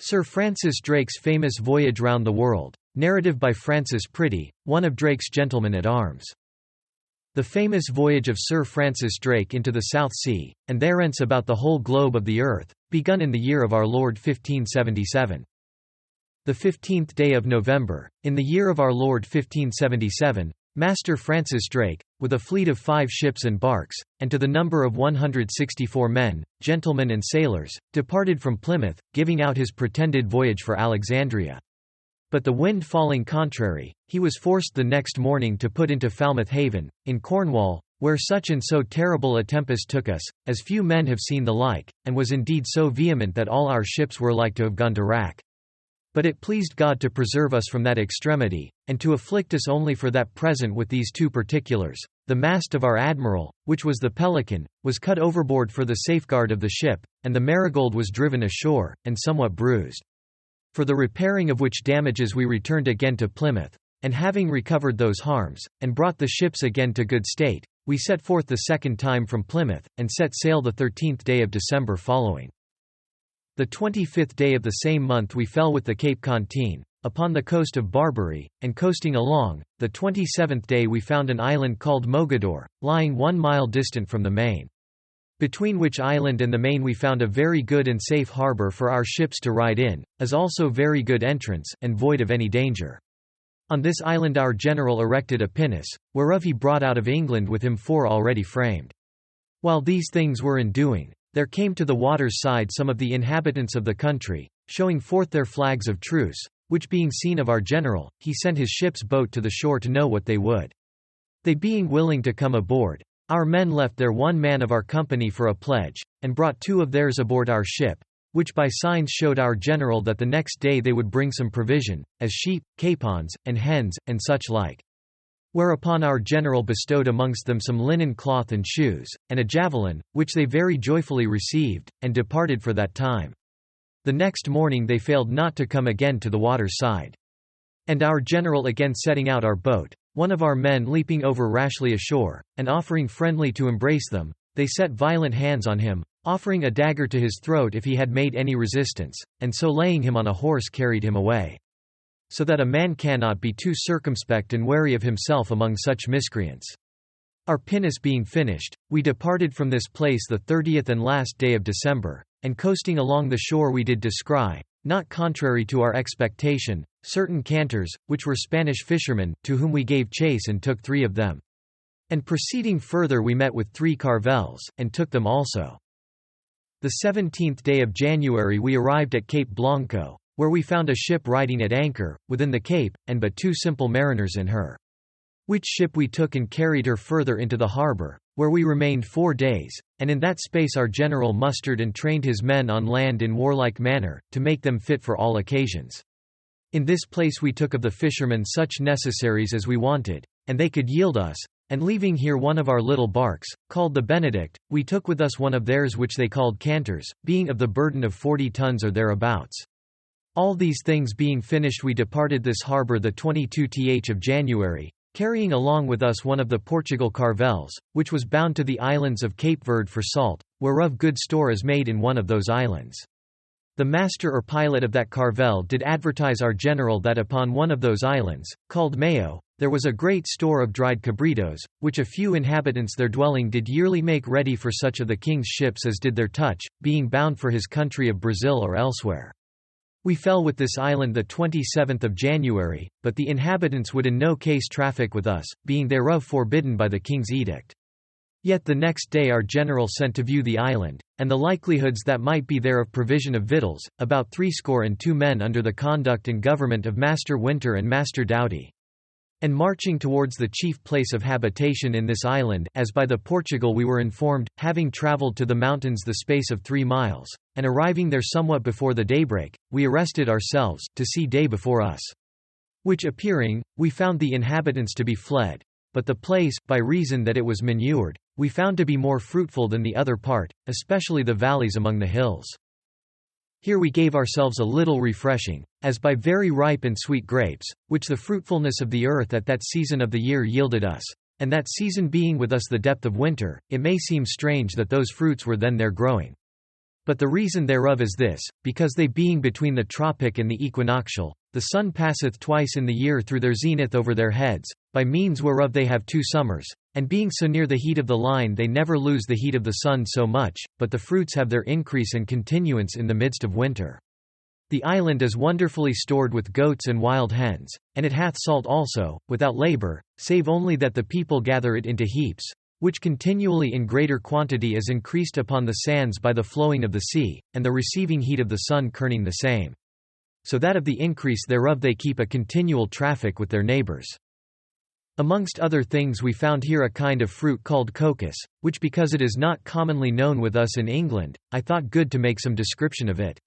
Sir Francis Drake's famous Voyage Round the World. Narrative by Francis Pretty, one of Drake's gentlemen at arms. The famous voyage of Sir Francis Drake into the South Sea, and thence about the whole globe of the earth, begun in the year of our Lord 1577. The 15th day of November, in the year of our Lord 1577, Master Francis Drake, with a fleet of 5 ships and barks, and to the number of 164 men, gentlemen and sailors, departed from Plymouth, giving out his pretended voyage for Alexandria. But the wind falling contrary, he was forced the next morning to put into Falmouth Haven, in Cornwall, where such and so terrible a tempest took us, as few men have seen the like, and was indeed so vehement that all our ships were like to have gone to wrack. But it pleased God to preserve us from that extremity, and to afflict us only for that present with these 2 particulars. The mast of our admiral, which was the Pelican, was cut overboard for the safeguard of the ship, and the Marigold was driven ashore, and somewhat bruised. For the repairing of which damages we returned again to Plymouth, and having recovered those harms, and brought the ships again to good state, we set forth the 2nd time from Plymouth, and set sail the 13th day of December following. The 25th day of the same month we fell with the Cape Contine, upon the coast of Barbary, and coasting along, the 27th day we found an island called Mogador, lying 1 mile distant from the main. Between which island and the main we found a very good and safe harbour for our ships to ride in, as also very good entrance, and void of any danger. On this island our general erected a pinnace, whereof he brought out of England with him 4 already framed. While these things were in doing, there came to the water's side some of the inhabitants of the country, showing forth their flags of truce, which being seen of our general, he sent his ship's boat to the shore to know what they would. They being willing to come aboard, our men left there 1 man of our company for a pledge, and brought 2 of theirs aboard our ship, which by signs showed our general that the next day they would bring some provision, as sheep, capons, and hens, and such like. Whereupon our general bestowed amongst them some linen cloth and shoes, and a javelin, which they very joyfully received, and departed for that time. The next morning they failed not to come again to the water's side. And our general again setting out our boat, one of our men leaping over rashly ashore, and offering friendly to embrace them, they set violent hands on him, offering a dagger to his throat if he had made any resistance, and so laying him on a horse carried him away. So that a man cannot be too circumspect and wary of himself among such miscreants. Our pinnace being finished, we departed from this place the 30th and last day of December, and coasting along the shore we did descry, not contrary to our expectation, certain canters, which were Spanish fishermen, to whom we gave chase and took 3 of them. And proceeding further we met with 3 carvels, and took them also. The 17th day of January we arrived at Cape Blanco, where we found a ship riding at anchor, within the cape, and but 2 simple mariners in her. Which ship we took and carried her further into the harbour, where we remained 4 days, and in that space our general mustered and trained his men on land in warlike manner, to make them fit for all occasions. In this place we took of the fishermen such necessaries as we wanted, and they could yield us, and leaving here 1 of our little barks, called the Benedict, we took with us 1 of theirs which they called canters, being of the burden of 40 tons or thereabouts. All these things being finished we departed this harbour the 22th of January, carrying along with us 1 of the Portugal carvels, which was bound to the islands of Cape Verde for salt, whereof good store is made in 1 of those islands. The master or pilot of that carvel did advertise our general that upon 1 of those islands, called Mayo, there was a great store of dried cabritos, which a few inhabitants there dwelling did yearly make ready for such of the king's ships as did their touch, being bound for his country of Brazil or elsewhere. We fell with this island the 27th of January, but the inhabitants would in no case traffic with us, being thereof forbidden by the king's edict. Yet the next day our general sent to view the island, and the likelihoods that might be there of provision of victuals, about 62 men under the conduct and government of Master Winter and Master Doughty. And marching towards the chief place of habitation in this island, as by the Portugal we were informed, having travelled to the mountains the space of 3 miles, and arriving there somewhat before the daybreak, we arrested ourselves, to see day before us. Which appearing, we found the inhabitants to be fled, but the place, by reason that it was manured, we found to be more fruitful than the other part, especially the valleys among the hills. Here we gave ourselves a little refreshing, as by very ripe and sweet grapes, which the fruitfulness of the earth at that season of the year yielded us, and that season being with us the depth of winter, it may seem strange that those fruits were then there growing. But the reason thereof is this, because they being between the tropic and the equinoctial, the sun passeth twice in the year through their zenith over their heads, by means whereof they have 2 summers, and being so near the heat of the line they never lose the heat of the sun so much, but the fruits have their increase and continuance in the midst of winter. The island is wonderfully stored with goats and wild hens, and it hath salt also, without labor, save only that the people gather it into heaps, which continually in greater quantity is increased upon the sands by the flowing of the sea, and the receiving heat of the sun kerning the same. So that of the increase thereof they keep a continual traffic with their neighbors. Amongst other things we found here a kind of fruit called cocos, which because it is not commonly known with us in England, I thought good to make some description of it.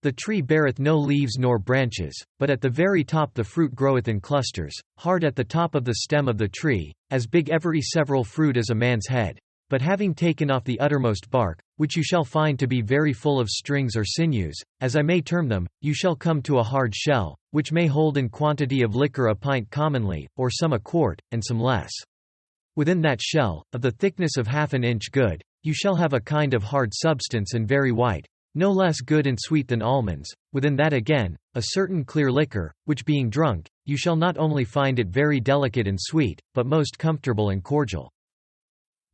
The tree beareth no leaves nor branches, but at the very top the fruit groweth in clusters, hard at the top of the stem of the tree, as big every several fruit as a man's head, but having taken off the uttermost bark, which you shall find to be very full of strings or sinews, as I may term them, you shall come to a hard shell, which may hold in quantity of liquor a pint commonly, or some a quart, and some less. Within that shell, of the thickness of half an inch good, you shall have a kind of hard substance and very white, no less good and sweet than almonds, within that again, a certain clear liquor, which being drunk, you shall not only find it very delicate and sweet, but most comfortable and cordial.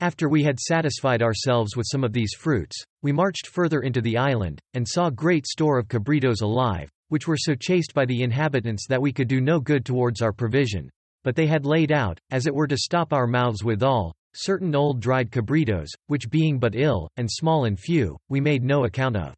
After we had satisfied ourselves with some of these fruits, we marched further into the island, and saw great store of cabritos alive, which were so chased by the inhabitants that we could do no good towards our provision, but they had laid out, as it were to stop our mouths withal, certain old dried cabritos, which being but ill, and small and few, we made no account of.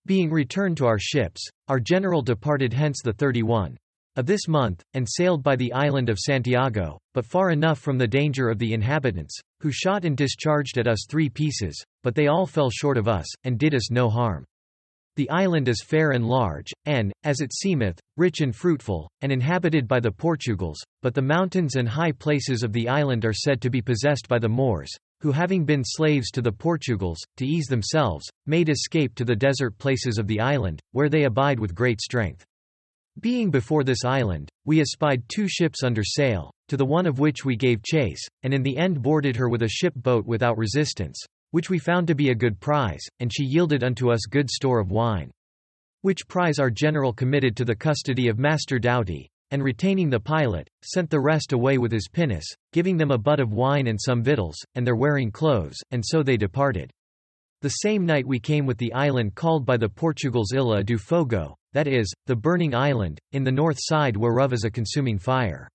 Being returned to our ships, our general departed hence the 31 of this month, and sailed by the island of Santiago, but far enough from the danger of the inhabitants, who shot and discharged at us 3 pieces, but they all fell short of us, and did us no harm. The island is fair and large, and, as it seemeth, rich and fruitful, and inhabited by the Portugals, but the mountains and high places of the island are said to be possessed by the Moors, who having been slaves to the Portugals, to ease themselves, made escape to the desert places of the island, where they abide with great strength. Being before this island, we espied 2 ships under sail, to the one of which we gave chase, and in the end boarded her with a ship-boat without resistance, which we found to be a good prize, and she yielded unto us good store of wine. Which prize our general committed to the custody of Master Doughty, and retaining the pilot, sent the rest away with his pinnace, giving them a butt of wine and some victuals, and their wearing clothes, and so they departed. The same night we came with the island called by the Portugals Ilha do Fogo, that is, the burning island, in the north side whereof is a consuming fire.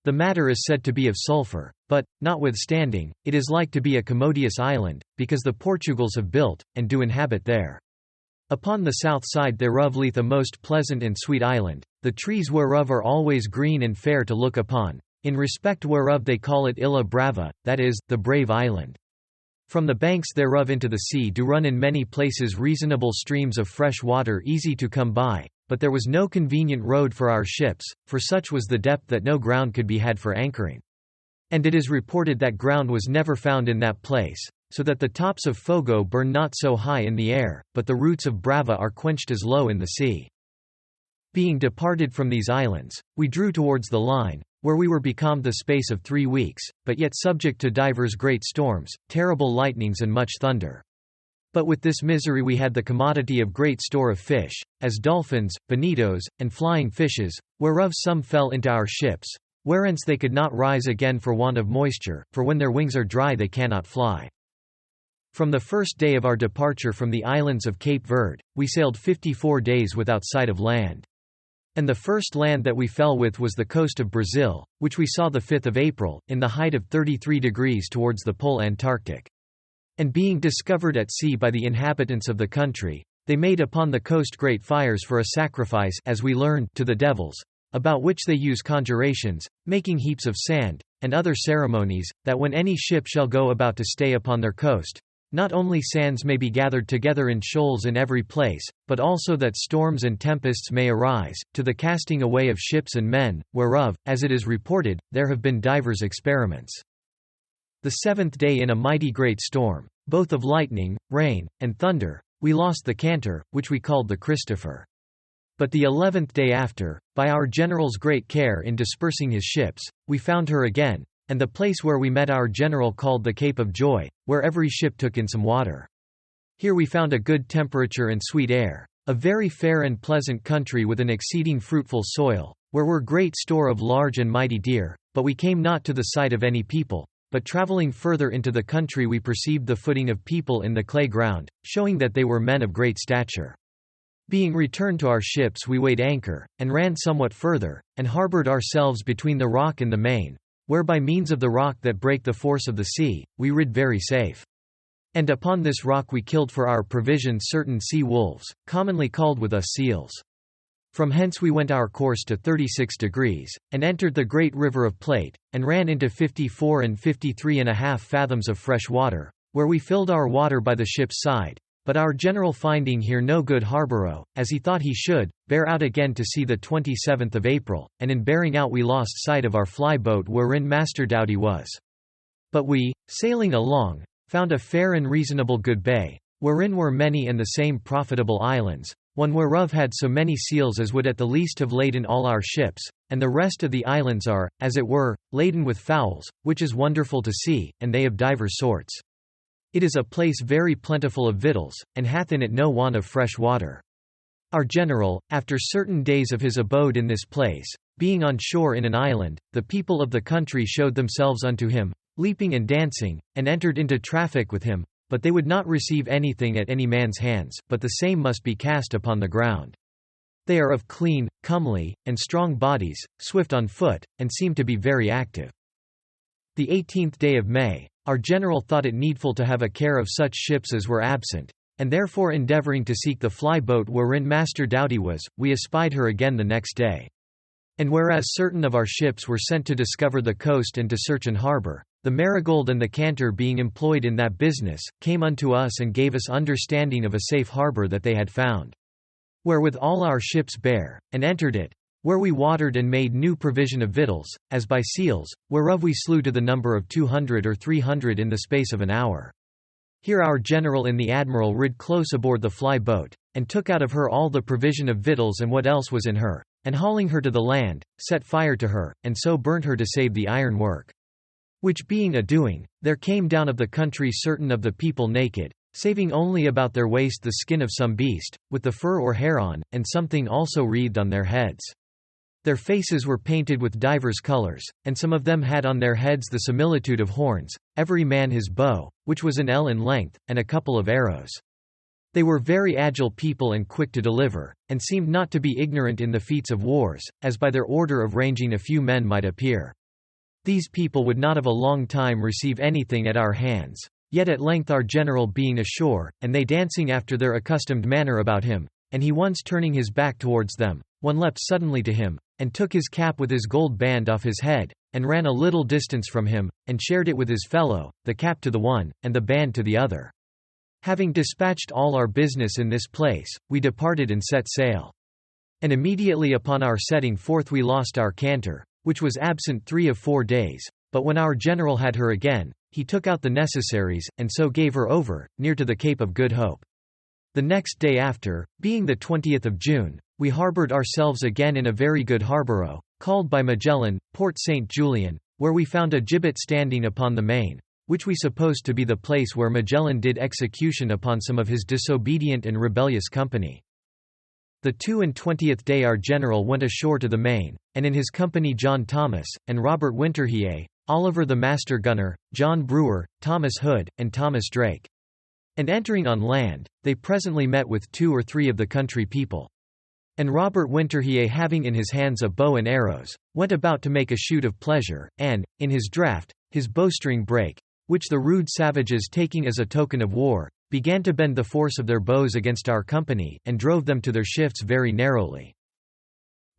The matter is said to be of sulphur, but, notwithstanding, it is like to be a commodious island, because the Portugals have built, and do inhabit there. Upon the south side thereof lieth a most pleasant and sweet island, the trees whereof are always green and fair to look upon, in respect whereof they call it Ilha Brava, that is, the brave island. From the banks thereof into the sea do run in many places reasonable streams of fresh water easy to come by, but there was no convenient road for our ships, for such was the depth that no ground could be had for anchoring. And it is reported that ground was never found in that place, so that the tops of Fogo burn not so high in the air, but the roots of Brava are quenched as low in the sea. Being departed from these islands, we drew towards the line, where we were becalmed the space of 3 weeks, but yet subject to divers great storms, terrible lightnings and much thunder. But with this misery we had the commodity of great store of fish, as dolphins, bonitos, and flying fishes, whereof some fell into our ships, wherence they could not rise again for want of moisture, for when their wings are dry they cannot fly. From the first day of our departure from the islands of Cape Verde, we sailed 54 days without sight of land. And the first land that we fell with was the coast of Brazil, which we saw the 5th of April, in the height of 33 degrees towards the pole Antarctic. And being discovered at sea by the inhabitants of the country, they made upon the coast great fires for a sacrifice, as we learned, to the devils, about which they use conjurations, making heaps of sand, and other ceremonies, that when any ship shall go about to stay upon their coast, not only sands may be gathered together in shoals in every place, but also that storms and tempests may arise, to the casting away of ships and men, whereof, as it is reported, there have been divers experiments. The 7th day in a mighty great storm, both of lightning, rain, and thunder, we lost the Cantor, which we called the Christopher. But the 11th day after, by our general's great care in dispersing his ships, we found her again, and the place where we met our general called the Cape of Joy, where every ship took in some water. Here we found a good temperature and sweet air, a very fair and pleasant country with an exceeding fruitful soil, where were great store of large and mighty deer, but we came not to the sight of any people, but travelling further into the country we perceived the footing of people in the clay ground, showing that they were men of great stature. Being returned to our ships we weighed anchor, and ran somewhat further, and harboured ourselves between the rock and the main, where by means of the rock that brake the force of the sea, we rid very safe. And upon this rock we killed for our provision certain sea wolves, commonly called with us seals. From hence we went our course to 36 degrees, and entered the great river of Plate, and ran into 54 and 53½ fathoms of fresh water, where we filled our water by the ship's side. But our general finding here no good harborough, as he thought he should, bear out again to sea the 27th of April, and in bearing out we lost sight of our fly boat wherein Master Doughty was. But we, sailing along, found a fair and reasonable good bay, wherein were many and the same profitable islands, one whereof had so many seals as would at the least have laden all our ships, and the rest of the islands are, as it were, laden with fowls, which is wonderful to see, and they of divers sorts. It is a place very plentiful of victuals, and hath in it no want of fresh water. Our general, after certain days of his abode in this place, being on shore in an island, the people of the country showed themselves unto him, leaping and dancing, and entered into traffic with him, but they would not receive anything at any man's hands, but the same must be cast upon the ground. They are of clean, comely, and strong bodies, swift on foot, and seem to be very active. The 18th day of May, our general thought it needful to have a care of such ships as were absent, and therefore endeavouring to seek the fly boat wherein Master Doughty was, we espied her again the next day. And whereas certain of our ships were sent to discover the coast and to search an harbour, the Marigold and the Cantor being employed in that business, came unto us and gave us understanding of a safe harbour that they had found. Wherewith all our ships bare, and entered it, where we watered and made new provision of victuals, as by seals, whereof we slew to the number of 200 or 300 in the space of an hour. Here our general and the admiral rid close aboard the fly boat, and took out of her all the provision of victuals and what else was in her, and hauling her to the land, set fire to her, and so burnt her to save the iron work. Which being a-doing, there came down of the country certain of the people naked, saving only about their waist the skin of some beast, with the fur or hair on, and something also wreathed on their heads. Their faces were painted with divers colours, and some of them had on their heads the similitude of horns, every man his bow, which was an ell in length, and a couple of arrows. They were very agile people and quick to deliver, and seemed not to be ignorant in the feats of wars, as by their order of ranging a few men might appear. These people would not of a long time receive anything at our hands, yet at length our general being ashore, and they dancing after their accustomed manner about him, and he once turning his back towards them, one leapt suddenly to him, and took his cap with his gold band off his head, and ran a little distance from him, and shared it with his fellow, the cap to the one, and the band to the other. Having dispatched all our business in this place, we departed and set sail. And immediately upon our setting forth we lost our Cantor, which was absent 3 of 4 days, but when our general had her again, he took out the necessaries, and so gave her over, near to the Cape of Good Hope. The next day after, being the 20th of June, we harboured ourselves again in a very good harborough, called by Magellan, Port St. Julian, where we found a gibbet standing upon the main, which we supposed to be the place where Magellan did execution upon some of his disobedient and rebellious company. The 22nd day our general went ashore to the main, and in his company John Thomas, and Robert Winterhier, Oliver the master gunner, John Brewer, Thomas Hood, and Thomas Drake. And entering on land, they presently met with 2 or 3 of the country people. And Robert Winterhier having in his hands a bow and arrows, went about to make a shoot of pleasure, and, in his draught, his bowstring brake, which the rude savages taking as a token of war, began to bend the force of their bows against our company, and drove them to their shifts very narrowly.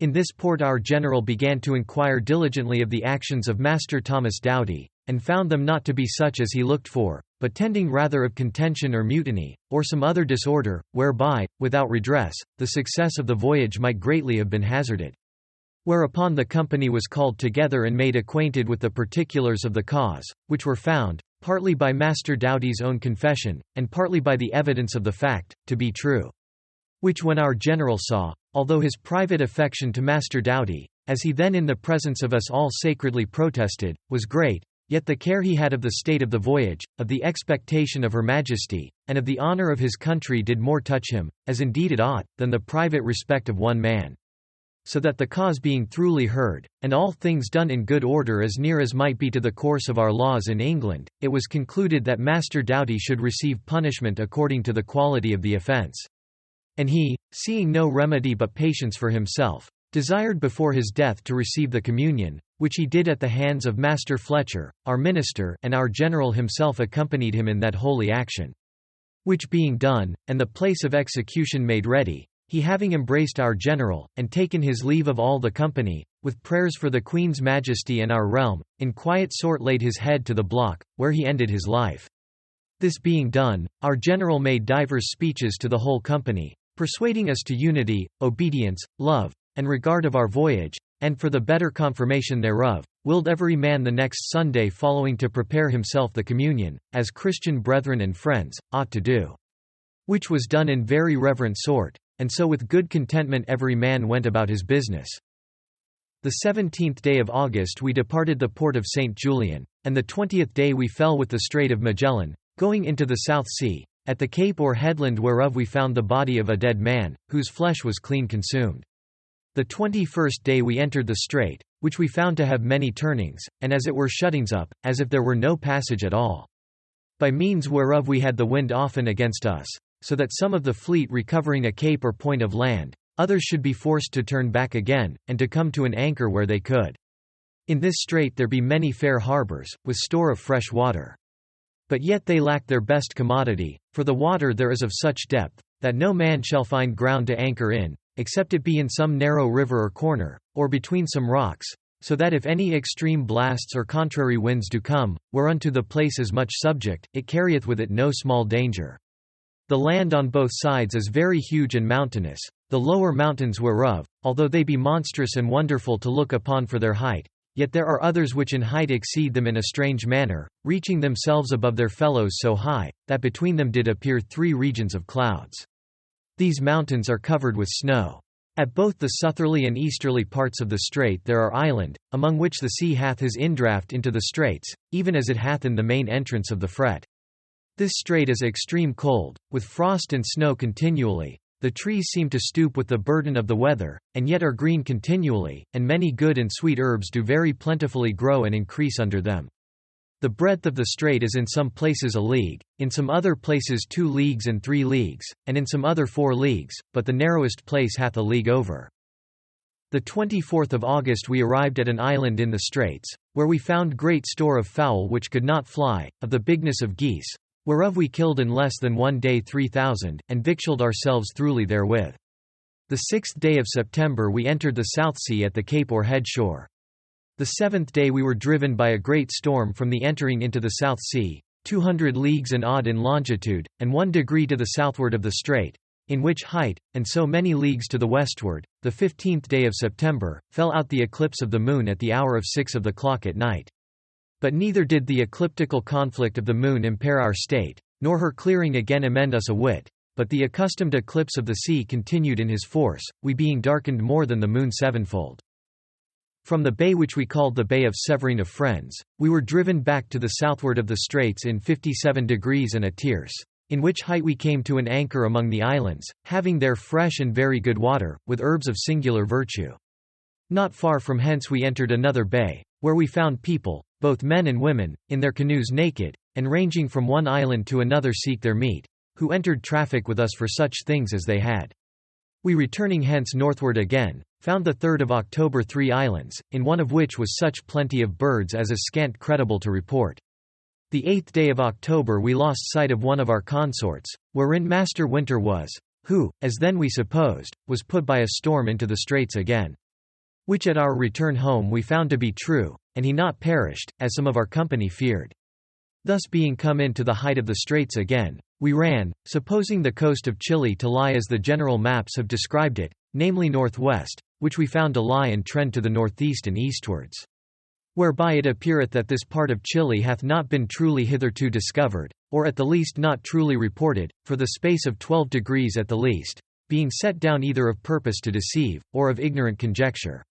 In this port our general began to inquire diligently of the actions of Master Thomas Doughty, and found them not to be such as he looked for, but tending rather of contention or mutiny, or some other disorder, whereby, without redress, the success of the voyage might greatly have been hazarded. Whereupon the company was called together and made acquainted with the particulars of the cause, which were found, partly by Master Doughty's own confession, and partly by the evidence of the fact, to be true. Which when our general saw, although his private affection to Master Doughty, as he then in the presence of us all sacredly protested, was great, Yet the care he had of the state of the voyage, of the expectation of Her Majesty, and of the honour of his country did more touch him, as indeed it ought, than the private respect of one man. So that the cause being throughly heard, and all things done in good order as near as might be to the course of our laws in England, it was concluded that Master Doughty should receive punishment according to the quality of the offence. And he, seeing no remedy but patience for himself, desired before his death to receive the communion, which he did at the hands of Master Fletcher, our minister, and our general himself accompanied him in that holy action. Which being done, and the place of execution made ready, he having embraced our general, and taken his leave of all the company, with prayers for the Queen's Majesty and our realm, in quiet sort laid his head to the block, where he ended his life. This being done, our general made divers speeches to the whole company, persuading us to unity, obedience, love, and regard of our voyage, and for the better confirmation thereof, willed every man the next Sunday following to prepare himself the communion, as Christian brethren and friends, ought to do. Which was done in very reverent sort, and so with good contentment every man went about his business. The 17th day of August we departed the port of St. Julian, and the 20th day we fell with the Strait of Magellan, going into the South Sea, at the cape or headland whereof we found the body of a dead man, whose flesh was clean consumed. The 21st day we entered the strait, which we found to have many turnings, and as it were shuttings up, as if there were no passage at all. By means whereof we had the wind often against us, so that some of the fleet recovering a cape or point of land, others should be forced to turn back again, and to come to an anchor where they could. In this strait there be many fair harbours, with store of fresh water. But yet they lack their best commodity, for the water there is of such depth, that no man shall find ground to anchor in, except it be in some narrow river or corner, or between some rocks, so that if any extreme blasts or contrary winds do come, whereunto the place is much subject, it carrieth with it no small danger. The land on both sides is very huge and mountainous, the lower mountains whereof, although they be monstrous and wonderful to look upon for their height, yet there are others which in height exceed them in a strange manner, reaching themselves above their fellows so high, that between them did appear 3 regions of clouds. These mountains are covered with snow. At both the southerly and easterly parts of the strait there are island, among which the sea hath his indraft into the straits, even as it hath in the main entrance of the fret. This strait is extreme cold, with frost and snow continually. The trees seem to stoop with the burden of the weather, and yet are green continually, and many good and sweet herbs do very plentifully grow and increase under them. The breadth of the strait is in some places a league, in some other places 2 leagues and 3 leagues, and in some other 4 leagues, but the narrowest place hath a league over. The 24th of August we arrived at an island in the straits, where we found great store of fowl which could not fly, of the bigness of geese, whereof we killed in less than 1 day 3,000, and victualled ourselves throughly therewith. The 6th day of September we entered the South Sea at the cape or head shore. The 7th day we were driven by a great storm from the entering into the South Sea, 200 leagues and odd in longitude, and 1 degree to the southward of the strait, in which height, and so many leagues to the westward, the 15th day of September, fell out the eclipse of the moon at the hour of 6 of the clock at night. But neither did the ecliptical conflict of the moon impair our state, nor her clearing again amend us a whit, but the accustomed eclipse of the sea continued in his force, we being darkened more than the moon 7-fold. From the bay which we called the Bay of Severing of Friends, we were driven back to the southward of the straits in 57 degrees and a tierce, in which height we came to an anchor among the islands, having there fresh and very good water, with herbs of singular virtue. Not far from hence we entered another bay, where we found people, both men and women, in their canoes naked, and ranging from one island to another seek their meat, who entered traffic with us for such things as they had. We returning hence northward again, found the 3rd of October 3 islands, in one of which was such plenty of birds as is scant credible to report. The 8th day of October we lost sight of one of our consorts, wherein Master Winter was, who, as then we supposed, was put by a storm into the straits again. Which at our return home we found to be true, and he not perished, as some of our company feared. Thus being come in to the height of the straits again, we ran, supposing the coast of Chile to lie as the general maps have described it, namely northwest, which we found to lie and trend to the northeast and eastwards. Whereby it appeareth that this part of Chile hath not been truly hitherto discovered, or at the least not truly reported, for the space of 12 degrees at the least, being set down either of purpose to deceive, or of ignorant conjecture.